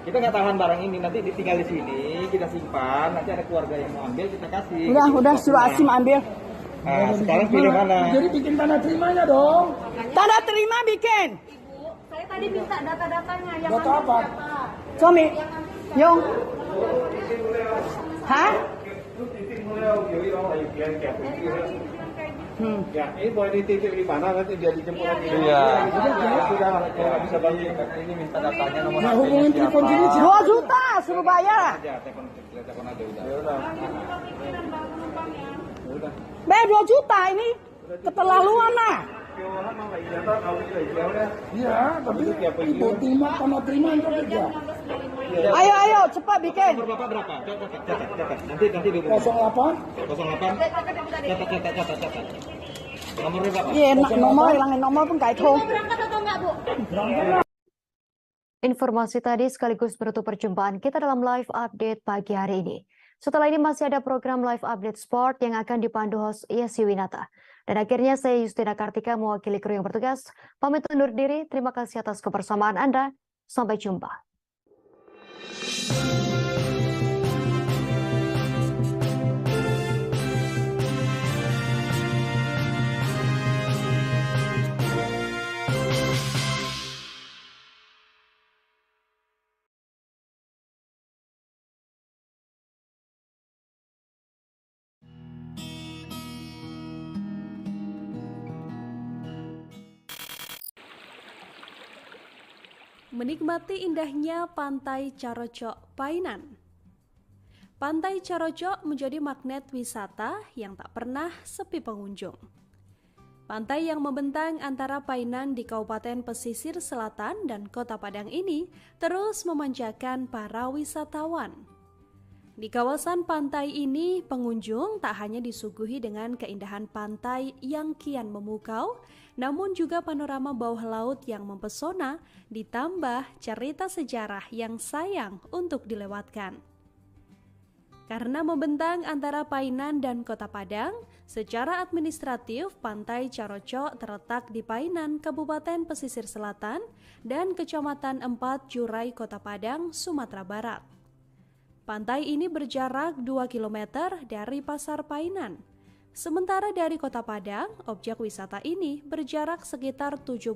Kita nggak tahan barang ini, nanti ditinggal di sini, kita simpan. Nanti ada keluarga yang mau ambil, kita kasih. Udah suruh Asim ambil. Nah, sekarang pilih mana? Jadi bikin tanda terimanya dong. Tanda terima bikin. Saya tadi minta data-datanya yang Data apa? Suami. Yung. Hah? Ya, ini boleh dititip di mana nanti dia dijemput lagi. Iya. Sudah kalau bisa bantu ini minta datanya nomor. Nah, hubungin telepon sini. 2 juta suruh bayar. Ya, telepon aja udah. Ya udah. Bayar 2 juta ini keterlaluan lah. Iya, tapi ibu terima tanda terima itu beda. Ayo cepat bikin. Nomor Bapak berapa? Catat. Nanti dihubungi. 08 08. Catat. Nomornya berapa? Iya, nomor hilangin nomor pun kayak itu. berangkat atau enggak, Bu? Informasi tadi sekaligus menutup perjumpaan kita dalam live update pagi hari ini. Setelah ini masih ada program live update sport yang akan dipandu host Yesi Winata. Dan akhirnya saya Justina Kartika mewakili kru yang bertugas. Pamit undur diri, terima kasih atas kebersamaan Anda. Sampai jumpa. Menikmati indahnya Pantai Carocok Painan. Pantai Carocok menjadi magnet wisata yang tak pernah sepi pengunjung. Pantai yang membentang antara Painan di Kabupaten Pesisir Selatan dan Kota Padang ini terus memanjakan para wisatawan. Di kawasan pantai ini, pengunjung tak hanya disuguhi dengan keindahan pantai yang kian memukau, namun juga panorama bawah laut yang mempesona, ditambah cerita sejarah yang sayang untuk dilewatkan. Karena membentang antara Painan dan Kota Padang, secara administratif Pantai Carocok terletak di Painan, Kabupaten Pesisir Selatan, dan Kecamatan 4 Jurai, Kota Padang, Sumatera Barat. Pantai ini berjarak 2 km dari Pasar Painan. Sementara dari Kota Padang, objek wisata ini berjarak sekitar 75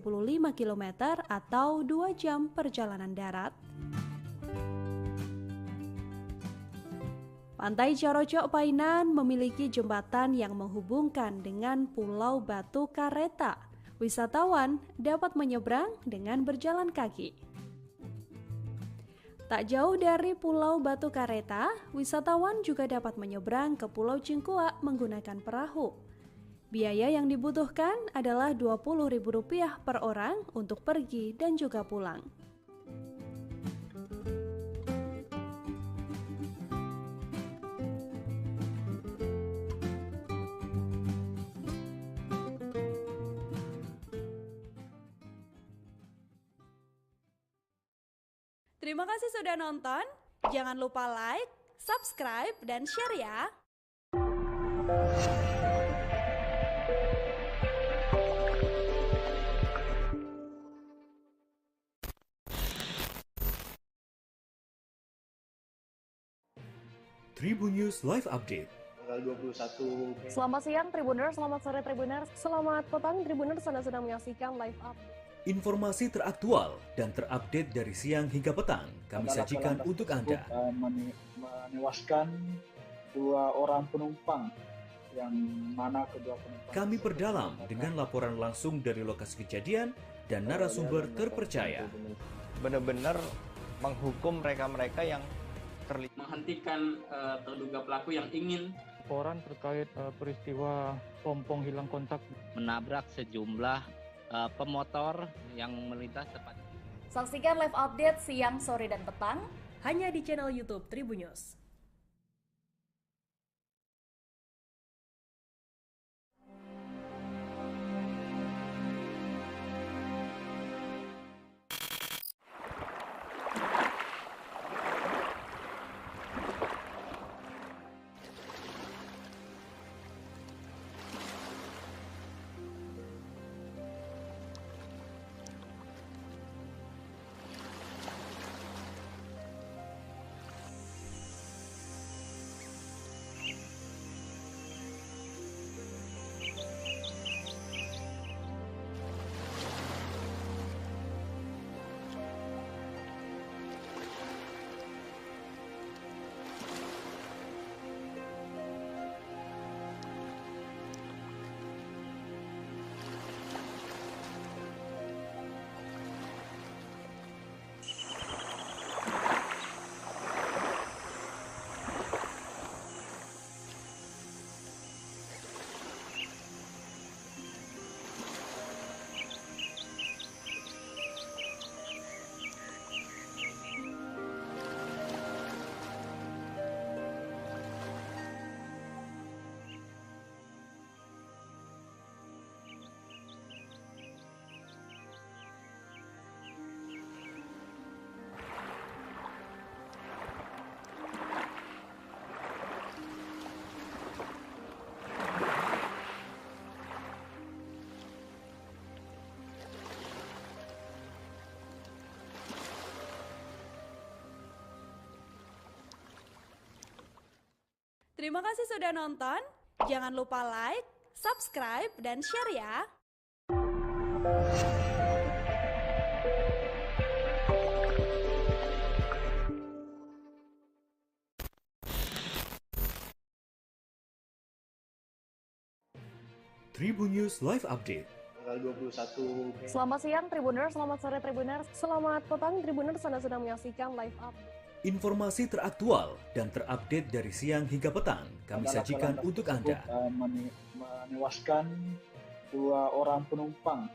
km atau 2 jam perjalanan darat. Pantai Carocok Painan memiliki jembatan yang menghubungkan dengan Pulau Batu Kareta. Wisatawan dapat menyeberang dengan berjalan kaki. Tak jauh dari Pulau Batu Kareta, wisatawan juga dapat menyeberang ke Pulau Cingkuak menggunakan perahu. Biaya yang dibutuhkan adalah Rp20.000 per orang untuk pergi dan juga pulang. Terima kasih sudah nonton. Jangan lupa like, subscribe, dan share ya. Tribun News Live Update. Tanggal 21. Selamat siang Tribuners, selamat sore Tribuners, selamat petang Tribuners, Anda sedang menyaksikan live update. Informasi teraktual dan terupdate dari siang hingga petang kami sajikan untuk Anda. Menewaskan 2 orang penumpang, yang mana kedua penumpang. Kami perdalam dengan laporan langsung dari lokasi kejadian dan narasumber terpercaya. Benar-benar menghukum mereka-mereka yang terlibat. Menghentikan terduga pelaku yang ingin laporan terkait peristiwa pompong hilang kontak menabrak sejumlah pemotor yang melintas tepat. Saksikan live update siang, sore, dan petang hanya di channel YouTube Tribunnews. Terima kasih sudah nonton. Jangan lupa like, subscribe, dan share ya. Tribunnews Live Update. Tanggal 21. Selamat siang Tribuners, selamat sore Tribuners, selamat petang Tribuners, Anda sedang menyaksikan live update. Informasi teraktual dan terupdate dari siang hingga petang kami sajikan untuk Anda. Menewaskan 2 orang penumpang,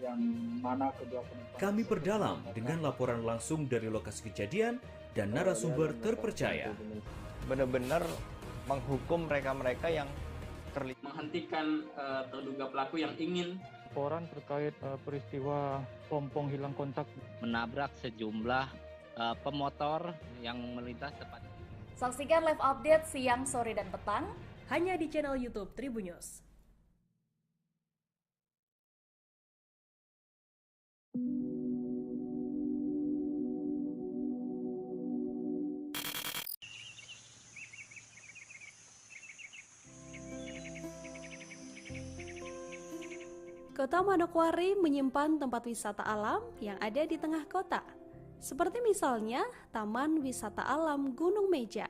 yang mana kedua penumpang. Kami perdalam dengan laporan langsung dari lokasi kejadian dan narasumber terpercaya. Benar-benar menghukum mereka-mereka yang terlibat. Menghentikan terduga pelaku yang ingin Laporan terkait peristiwa pompong hilang kontak menabrak sejumlah pemotor yang melintas tepat. Saksikan live update siang, sore, dan petang hanya di channel YouTube Tribunnews. Kota Manokwari menyimpan tempat wisata alam yang ada di tengah kota. Seperti misalnya Taman Wisata Alam Gunung Meja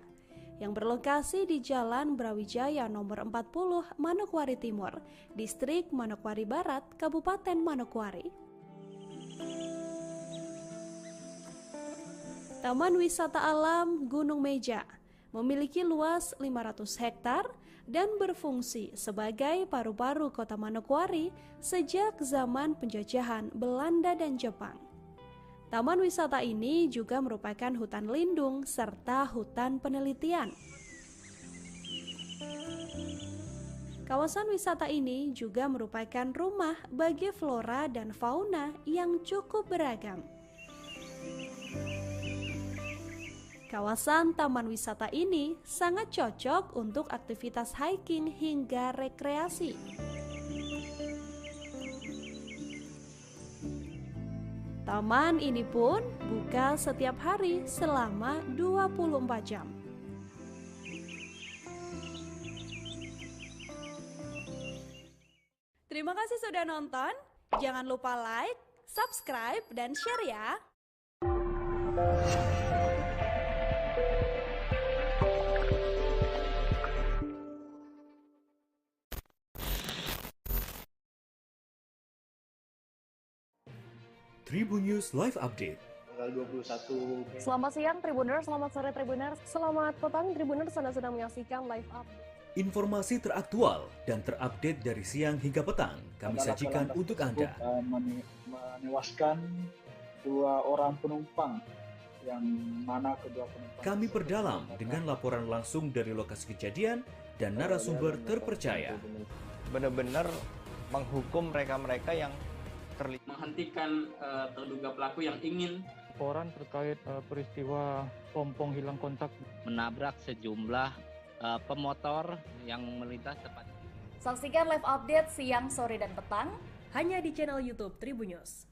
yang berlokasi di Jalan Brawijaya nomor 40 Manokwari Timur, Distrik Manokwari Barat, Kabupaten Manokwari. Taman Wisata Alam Gunung Meja memiliki luas 500 hektar dan berfungsi sebagai paru-paru kota Manokwari sejak zaman penjajahan Belanda dan Jepang. Taman wisata ini juga merupakan hutan lindung serta hutan penelitian. Kawasan wisata ini juga merupakan rumah bagi flora dan fauna yang cukup beragam. Kawasan taman wisata ini sangat cocok untuk aktivitas hiking hingga rekreasi. Taman ini pun buka setiap hari selama 24 jam. Terima kasih sudah nonton. Jangan lupa like, subscribe, dan share ya. Tribunnews Live Update. Tanggal 21. Selamat siang Tribuners, selamat sore Tribuners, selamat petang Tribuners, Anda sedang menyaksikan live update. Informasi teraktual dan terupdate dari siang hingga petang kami sajikan untuk Anda. Menewaskan 2 orang penumpang, yang mana kedua penumpang. Kami perdalam dengan laporan langsung dari lokasi kejadian dan narasumber terpercaya. Benar-benar menghukum mereka-mereka yang terlibat. Menghentikan terduga pelaku yang ingin Laporan terkait peristiwa pompong hilang kontak menabrak sejumlah pemotor yang melintas tepat. Saksikan live update siang, sore, dan petang hanya di channel YouTube Tribun News.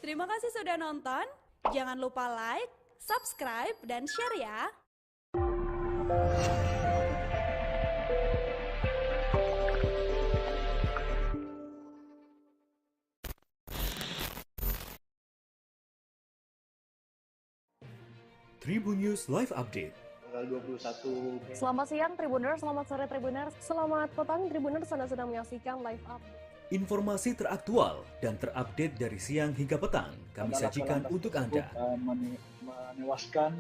Terima kasih sudah nonton. Jangan lupa like, subscribe, dan share ya. Tribun News Live Update. Tanggal 21. Selamat siang Tribuners, selamat sore Tribuners, selamat petang Tribuners, Anda sedang menyaksikan live update. Informasi teraktual dan terupdate dari siang hingga petang kami sajikan untuk Anda. Menewaskan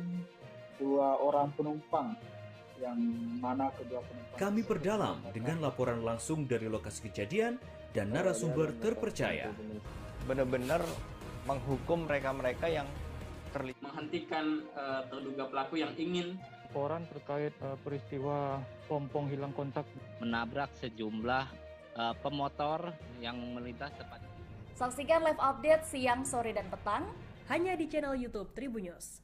2 orang penumpang yang mana kedua penumpang. Kami perdalam dengan laporan langsung dari lokasi kejadian dan narasumber terpercaya. Benar-benar menghukum mereka-mereka yang terlibat. Menghentikan terduga pelaku yang ingin. Laporan terkait peristiwa pompong hilang kontak Menabrak sejumlah pemotor yang melintas tepat. Saksikan live update siang, sore, dan petang hanya di channel YouTube Tribun News.